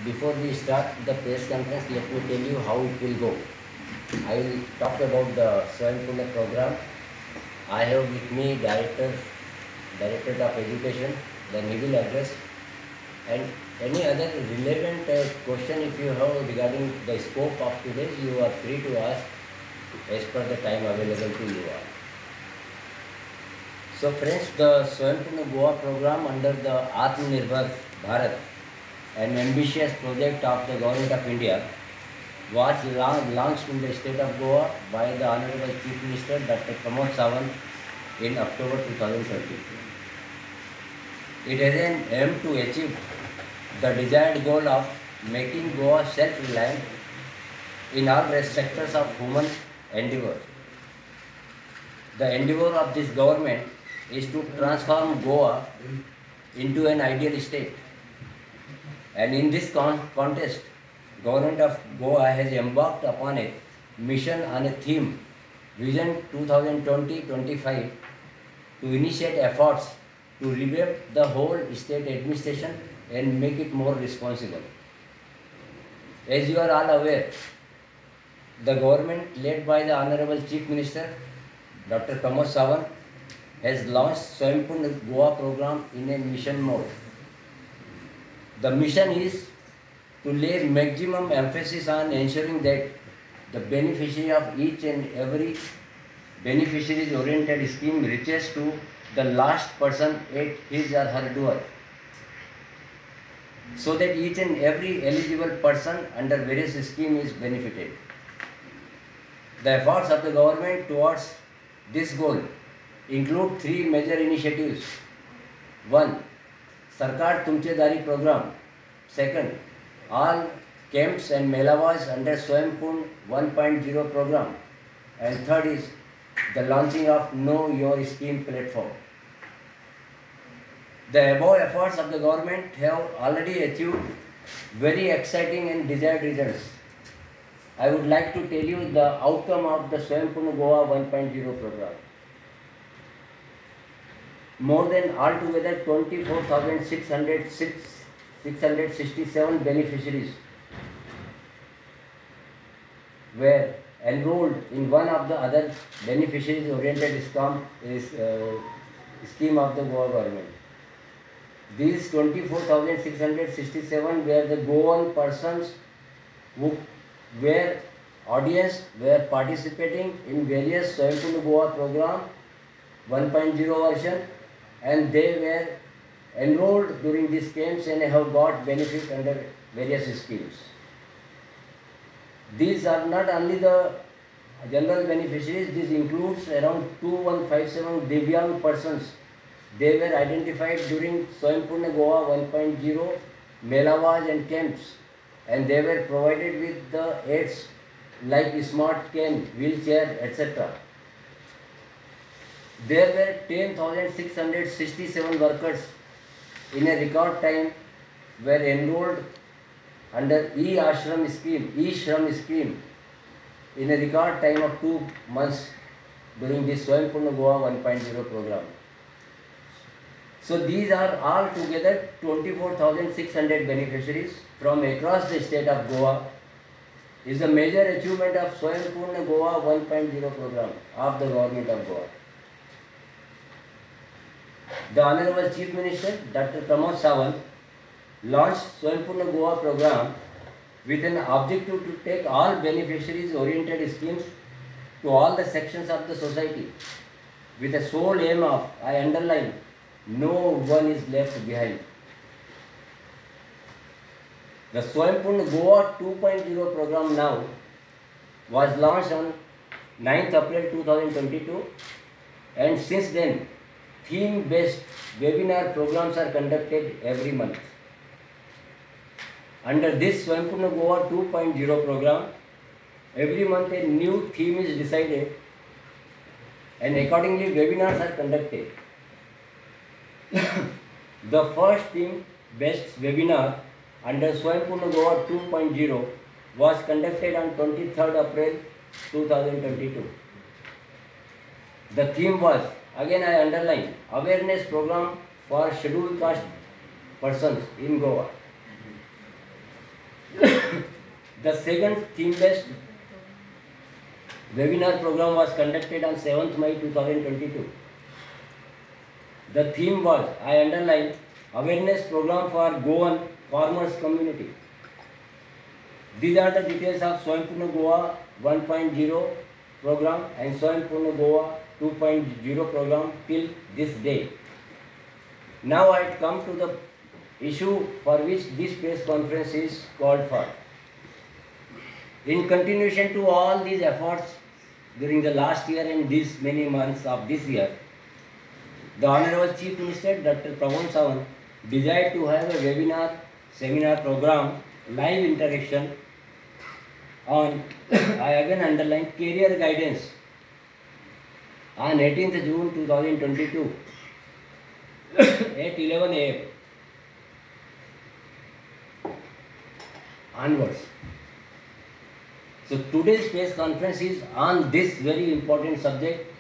before we start the press conference, let me tell you how it will go. I will talk about the Swaympurna program. I have with me Director of Education, then he will address, and any other relevant question if you have regarding the scope of today, you are free to ask as per the time available to you all. So friends, the Swaympurna Goa program under the Atmanirbhar Bharat, an ambitious project of the Government of India, was launched in the state of Goa by the Honorable Chief Minister Dr. Pramod Sawant in October 2020. It has an aim to achieve the desired goal of making Goa self-reliant in all sectors of human endeavour. The endeavour of this government is to transform Goa into an ideal state. And in this contest, Government of Goa has embarked upon a mission on a theme, Vision 2020-25, to initiate efforts to revamp the whole state administration and make it more responsible. As you are all aware, the government led by the Honorable Chief Minister, Dr. Pramod Sawant, has launched Swaympurna Goa program in a mission mode. The mission is to lay maximum emphasis on ensuring that the beneficiary of each and every beneficiaries oriented scheme reaches to the last person at his or her door, so that each and every eligible person under various schemes is benefited. The efforts of the government towards this goal include three major initiatives. 1. Sarkar Tumchedari program. 2. All camps and melawas under Swaympurna 1.0 program. And 3rd is the launching of Know Your Scheme platform. The above efforts of the government have already achieved very exciting and desired results. I would like to tell you the outcome of the Swaympurna Goa 1.0 program. More than altogether 24,667 beneficiaries were enrolled in one of the other beneficiaries oriented scheme of the Goa government. These 24,667 were the Goan persons who were participating in various Swaympurna Goa program 1.0 version, and they were enrolled during these camps and have got benefit under various schemes. These are not only the general beneficiaries, this includes around 2157 Divyang persons. They were identified during Swaympurna Goa 1.0 Melawas and camps, and they were provided with the aids like smart cane, wheelchair, etc. There were 10,667 workers in a record time were enrolled under E-Shram scheme in a record time of 2 months during this Swaympurna Goa 1.0 program. So these are all together 24,600 beneficiaries from across the state of Goa. Is a major achievement of Swaympurna Goa 1.0 program of the Government of Goa. The Honorable Chief Minister Dr. Pramod Sawant launched Swaympurna Goa program with an objective to take all beneficiaries oriented schemes to all the sections of the society with the sole aim of, I underline, no one is left behind. The Swaympurna Goa 2.0 program now was launched on 9th April 2022, and since then theme-based webinar programs are conducted every month. Under this Swaympurna Goa 2.0 program, every month a new theme is decided and accordingly webinars are conducted. The first theme-based webinar under Swaympurna Goa 2.0 was conducted on 23rd April 2022. The theme was, again I underline, awareness program for scheduled caste persons in Goa. The second theme-based webinar program was conducted on 7th May 2022. The theme was, I underline, awareness program for Goan farmers community. These are the details of Swaympurna Goa 1.0 program and Swaympurna Goa 2.0 program till this day. Now I come to the issue for which this press conference is called for. In continuation to all these efforts during the last year and these many months of this year, the Honorable Chief Minister Dr. Pramod Sawant desired to have a webinar seminar program live interaction on, I again underline, career guidance on 18th June 2022 at 11 a.m. onwards. So today's press conference is on this very important subject.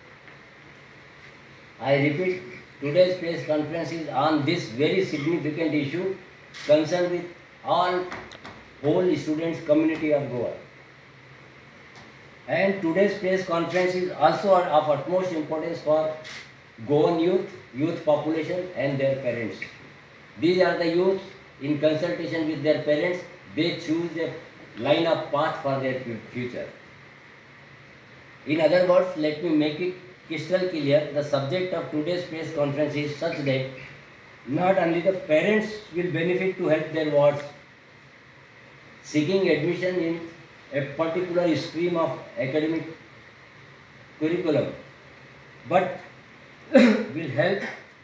I repeat, today's press conference is on this very significant issue concerned with all whole students community of Goa. And today's press conference is also of utmost importance for Goan youth population and their parents. These are the youth in consultation with their parents, they choose a line of path for their future. In other words, let me make it crystal clear, the subject of today's press conference is such that not only the parents will benefit to help their wards seeking admission in a particular stream of academic curriculum, but will help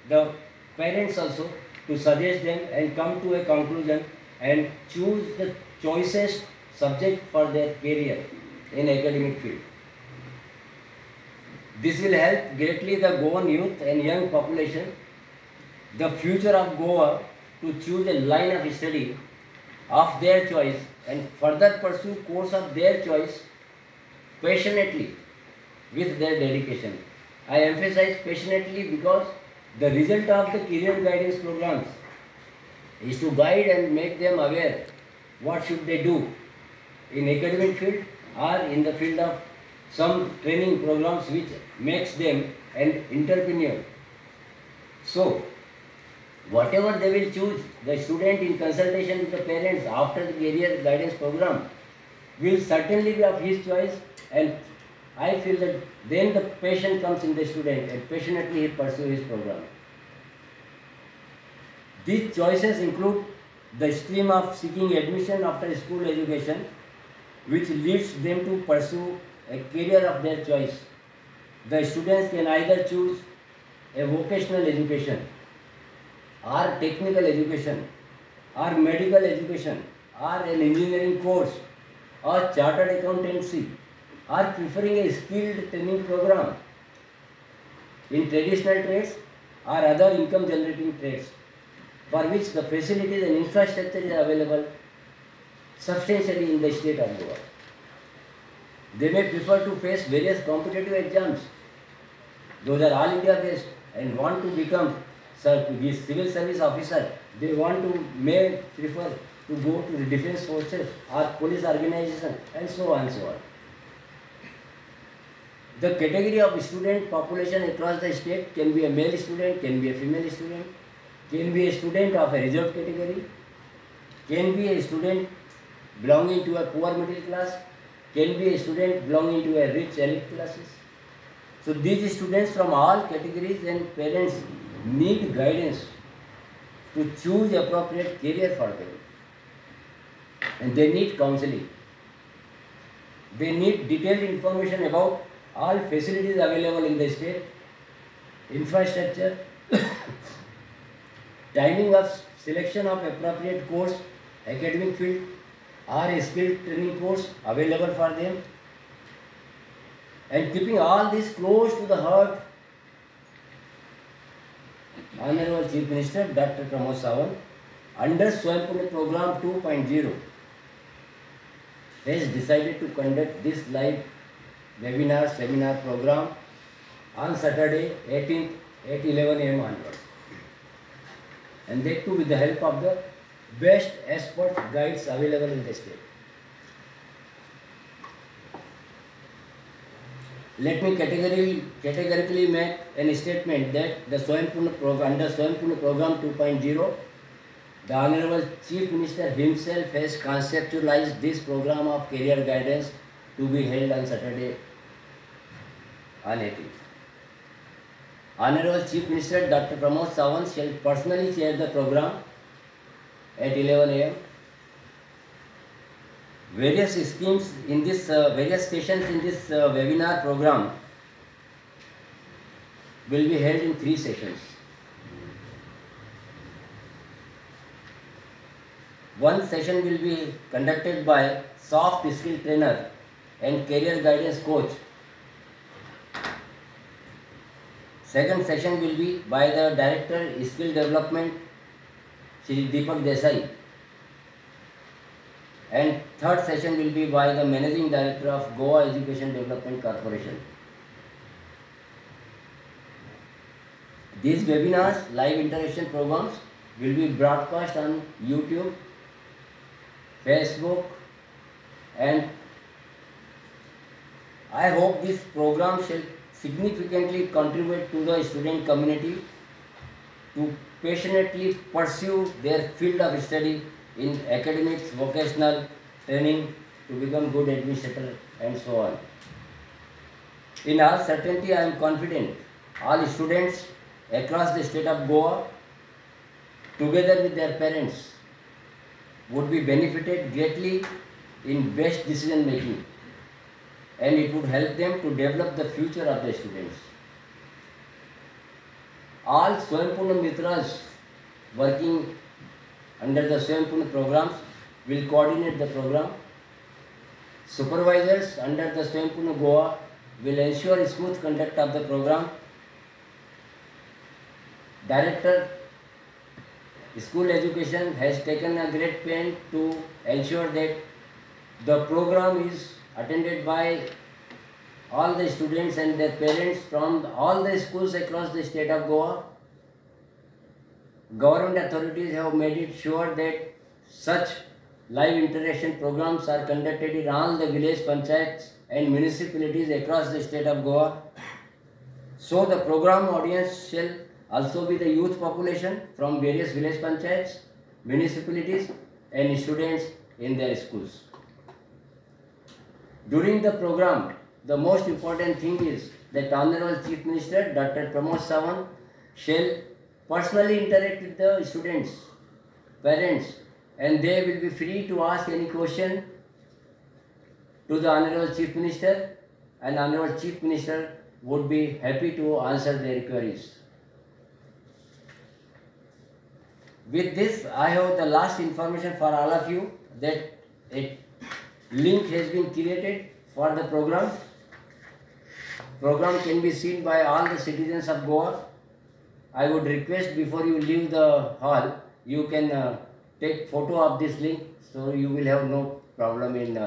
the parents also to suggest them and come to a conclusion and choose the choicest subject for their career in academic field. This will help greatly the Goan youth and young population, the future of Goa, to choose a line of study of their choice and further pursue course of their choice passionately with their dedication. I emphasize passionately because the result of the career guidance programs is to guide and make them aware what should they do in academic field or in the field of some training programs which makes them an entrepreneur. So, whatever they will choose, the student in consultation with the parents after the career guidance program will certainly be of his choice, and I feel that then the passion comes in the student and passionately he pursues his program. These choices include the stream of seeking admission after school education, which leads them to pursue a career of their choice. The students can either choose a vocational education or technical education or medical education or an engineering course or chartered accountancy or preferring a skilled training program in traditional trades or other income generating trades for which the facilities and infrastructure is available substantially in the state of Goa. They may prefer to face various competitive exams. Those are all India based and want to become civil service officer. They may prefer to go to the defense forces or police organization and so on and so on. The category of student population across the state can be a male student, can be a female student, can be a student of a reserved category, can be a student belonging to a poor middle class, can be a student belonging to a rich elite classes. So these students from all categories and parents need guidance to choose appropriate career for them. And they need counseling. They need detailed information about all facilities available in the state, infrastructure, timing of selection of appropriate course, academic field or a skilled training course available for them, and keeping all this close to the heart, Honorable Chief Minister Dr. Pramod Sawant under Swaympurna Program 2.0 has decided to conduct this live webinar seminar program on Saturday 18th at 11 am onwards, and that too with the help of the best expert guides available in the state. Let me categorically make a statement that the Swaympurna program, under Swaympurna program 2.0, the Honorable Chief Minister himself has conceptualized this program of career guidance to be held on Saturday on 18th. Honorable Chief Minister Dr. Pramod Sawant shall personally chair the program at 11 a.m. Various schemes in this, various sessions in this webinar program will be held in 3 sessions. One session will be conducted by soft skill trainer and career guidance coach. Second session will be by the Director Skill Development, Shri Deepak Desai. And third session will be by the Managing Director of Goa Education Development Corporation. These webinars, live interaction programs will be broadcast on YouTube, Facebook, and I hope this program shall significantly contribute to the student community to passionately pursue their field of study in academics, vocational training, to become good administrator and so on. In all certainty, I am confident all students across the state of Goa, together with their parents, would be benefited greatly in best decision making, and it would help them to develop the future of the students. All Swaympurna Mitras working under the Swaympurna programs will coordinate the program. Supervisors under the Swaympurna Goa will ensure smooth conduct of the program. Director School Education has taken a great pain to ensure that the program is attended by all the students and their parents from all the schools across the state of Goa. Government authorities have made it sure that such live interaction programs are conducted in all the village panchayats and municipalities across the state of Goa. So the program audience shall also be the youth population from various village panchayats, municipalities and students in their schools. During the program, the most important thing is that Honorable Chief Minister Dr. Pramod Sawant shall personally interact with the students, parents, and they will be free to ask any question to the Honorable Chief Minister, and Honorable Chief Minister would be happy to answer their queries. With this, I have the last information for all of you that a link has been created for the program. Program can be seen by all the citizens of Goa. I would request before you leave the hall, you can take photo of this link, so you will have no problem in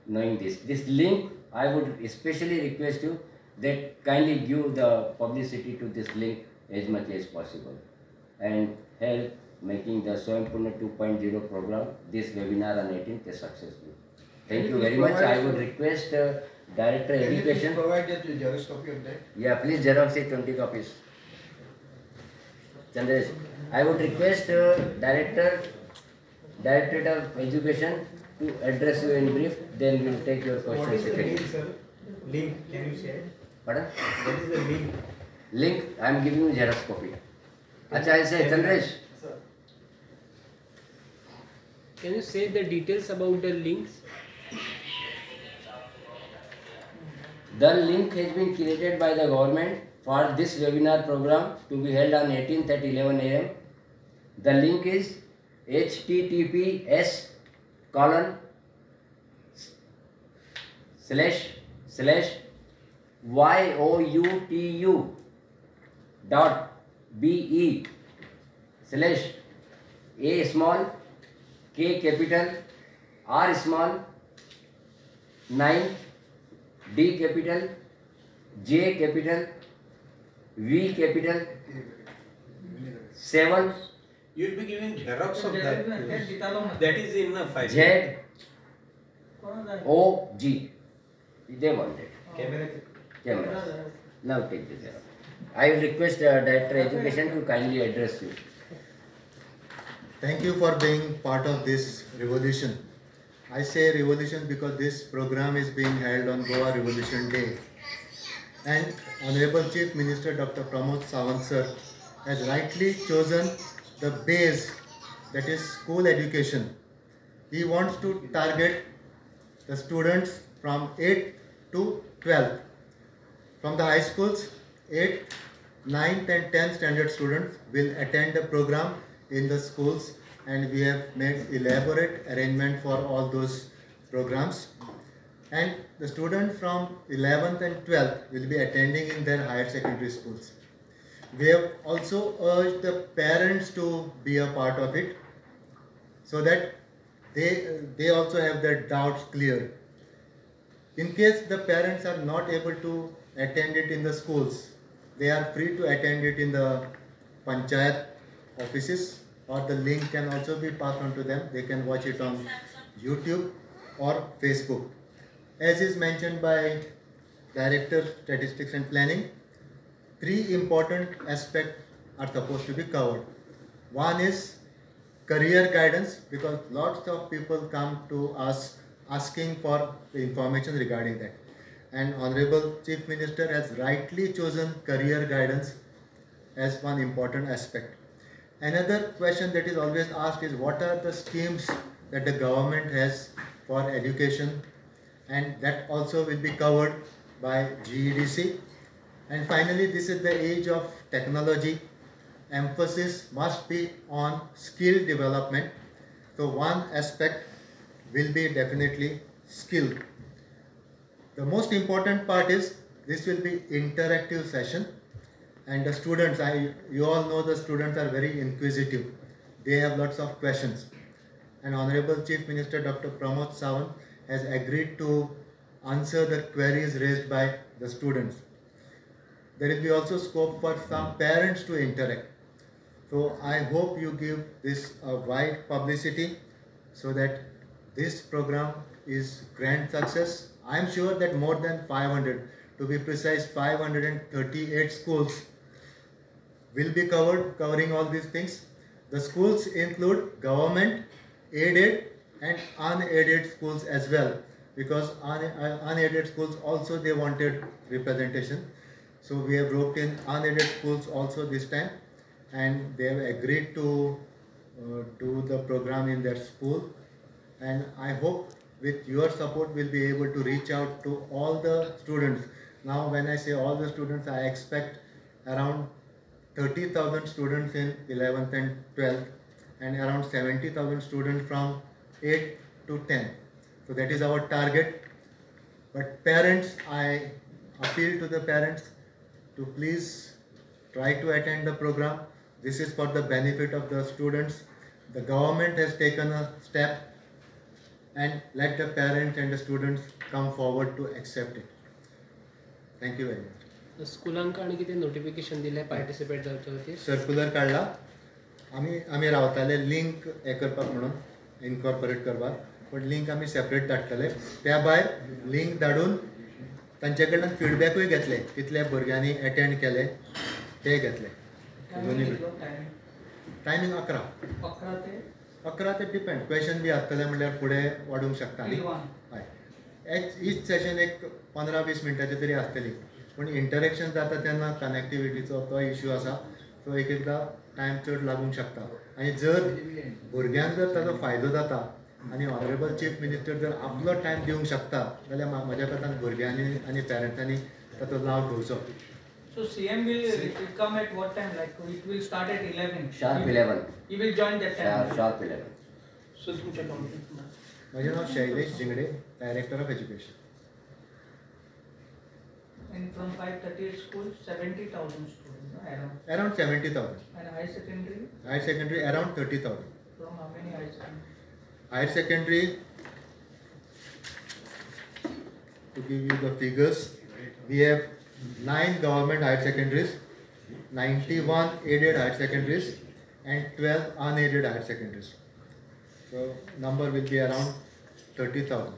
knowing this. This link, I would especially request you that kindly give the publicity to this link as much as possible and help making the Swaympurna 2.0 program, this webinar on 18th, successful. Thank you very much. I would request Director Education. Can you provide that Xerox copy of that? Yeah, please Xerox it 20 copies. Chandresh, I would request Directorate of Education to address you in brief, then we will take your questions. What is the link, sir? Link, can you share? Pardon? What is the link? Link, I am giving you Xerox copy. Acha, I say, Chandresh. Sir. Can you say the details about the links? The link has been created by the government for this webinar program to be held on 18th at 11 a.m. The link is https://youtu.be/a small k capital R small 9 D capital J capital V capital 7 You will be giving Xerox of that. That is in a file. Z O G. They want it. Camera. Now take the Xerox. I will request Director Education to kindly address you. Thank you for being part of this revolution. I say revolution because this program is being held on Goa Revolution Day. And Honorable Chief Minister Dr. Pramod Sawant sir has rightly chosen the base, that is school education. He wants to target the students from 8th to 12th. From the high schools, 8th, 9th and 10th standard students will attend the program in the schools, and we have made elaborate arrangement for all those programs. And the students from 11th and 12th will be attending in their higher secondary schools. We have also urged the parents to be a part of it, so that they also have their doubts cleared. In case the parents are not able to attend it in the schools, they are free to attend it in the panchayat offices, or the link can also be passed on to them. They can watch it on YouTube or Facebook. As is mentioned by Director Statistics and Planning, 3 important aspects are supposed to be covered. One is career guidance, because lots of people come to us asking for the information regarding that. And Honorable Chief Minister has rightly chosen career guidance as one important aspect. Another question that is always asked is, what are the schemes that the government has for education, and that also will be covered by GEDC. And finally, this is the age of technology. Emphasis must be on skill development. So one aspect will be definitely skill. The most important part is this will be interactive session, and the students, you all know the students are very inquisitive. They have lots of questions, and Honorable Chief Minister Dr. Pramod Sawant has agreed to answer the queries raised by the students. There will be also scope for some parents to interact. So I hope you give this a wide publicity so that this program is grand success. I am sure that more than 500, to be precise 538 schools will be covering all these things. The schools include government, aided and unaided schools as well, because unaided schools also they wanted representation. So we have roped in unaided schools also this time, and they have agreed to do the program in their school. And I hope with your support we'll be able to reach out to all the students. Now when I say all the students, I expect around 30,000 students in 11th and 12th, and around 70,000 students from 8 to 10. So that is our target. But parents, I appeal to the parents to please try to attend the program. This is for the benefit of the students. The government has taken a step, and let the parents and the students come forward to accept it. Thank you very much. स्कुलांक आणि कितें notification दिले participate जावचे खातीर? Circular काडला. आमी रावताले link हे करपाक म्हणून इनकॉर्पोरेट करपाक, पण लिंक आमी सेपरेट धाडटले. त्या भायर लिंक धाडून तांचे कडल्यान फिडबॅकूय घेतले, कितल्या भुरग्यांनी अटेंड केले ते घेतले. टायमींग 11 ते डिपेंड. क्वेश्चन बी आसतले म्हणल्यार फुडें वाडूंक शकता. हय, ईच सेशन एक 15-20 मिनटाची तरी आसतली, पण इंटरेक्शन जाता तेन्ना कनेक्टिविटीचो तो इश्यू आसा. सो एक एकदां टायम चड लागूंक शकता. आनी जर भुरग्यांक जर ताचो फायदो जाता आनी ऑनरेबल चीफ मिनिस्टर जर आपलो टायम दिवंक शकता, जाल्यार म्हज्या कोतान भुरग्यांनी आनी पेरंट्सांनी ताचो लाव घेवचो. So CM will come at what time? Like it will start at 11. Sharp 11. He will join that time. Sharp 11. सो तुमच्या कॉन्टॅक्ट म्हजें नांव Shailesh Jingade, director of education. And from 538 schools, 70,000 students, no? Around 70,000. And high secondary? Higher secondary around 30,000. From how many high secondary? Higher secondary, to give you the figures, we have 9 government higher secondaries, 91 aided higher secondaries, and 12 unaided higher secondaries. So number will be around 30,000.